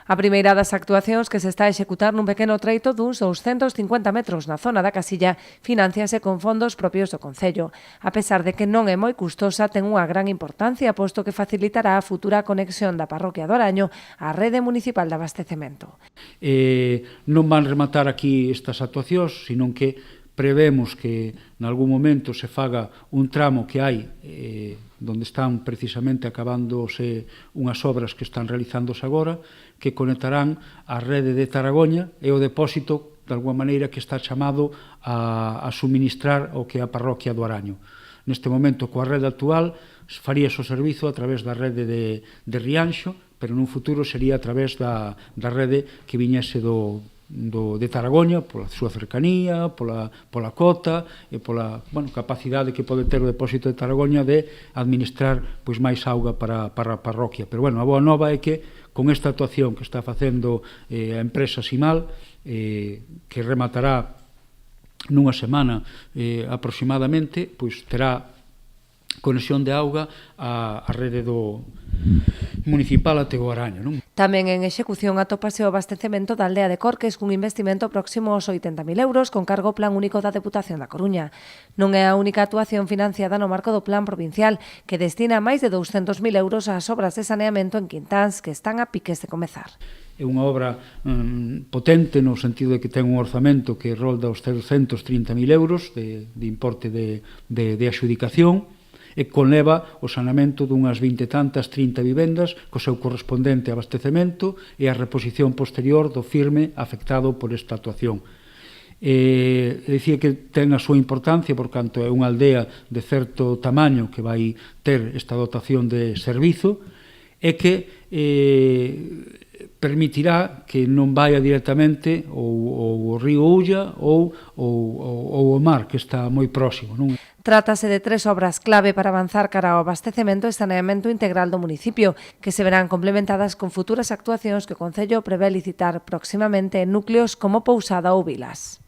A primeira das actuacións que se está a executar nun pequeno treito duns 250 metros na zona da Casilla financiase con fondos propios do Concello. A pesar de que non é moi custosa, ten unha gran importancia, posto que facilitará a futura conexión da parroquia do Araño á rede municipal de abastecemento. Non van rematar aquí estas actuacións, senón que prevemos que nalgún momento se faga un tramo que hai donde están precisamente acabándose unhas obras que están realizándose agora, que conectarán a rede de Taragoña e o depósito, de alguma maneira, que está chamado a suministrar o que é a parroquia do Araño. Neste momento, coa rede actual, faríase o servizo a través da rede de Rianxo, pero nun futuro sería a través da rede que viñese de Taragoña, pola súa cercanía, pola cota e pola capacidade que pode ter o depósito de Taragoña de administrar máis auga para a parroquia. Pero a boa nova é que con esta actuación que está facendo a empresa Simal, que rematará nunha semana aproximadamente, terá conexión de auga á rede do municipal até o Araño. Tamén en execución atópase o abastecemento da aldea de Corques cun investimento próximo aos 80.000 euros con cargo ao Plan Único da Deputación da Coruña. Non é a única actuación financiada no marco do Plan Provincial, que destina máis de 200.000 euros ás obras de saneamento en Quintáns que están a piques de comezar. É unha obra potente no sentido de que ten un orzamento que rolda os 330.000 euros de importe de adxudicación, e conleva o saneamento dunhas 20 e tantas, 30 vivendas, co seu correspondente abastecemento e a reposición posterior do firme afectado por esta actuación. Dicía que ten a súa importancia por canto é unha aldea de certo tamaño que vai ter esta dotación de servizo e que permitirá que non vaya directamente o río Ulla ou o mar, que está moi próximo. Trátase de 3 obras clave para avanzar cara ao abastecemento e saneamento integral do municipio, que se verán complementadas con futuras actuacións que o Concello prevé licitar próximamente en núcleos como Pousada ou Vilas.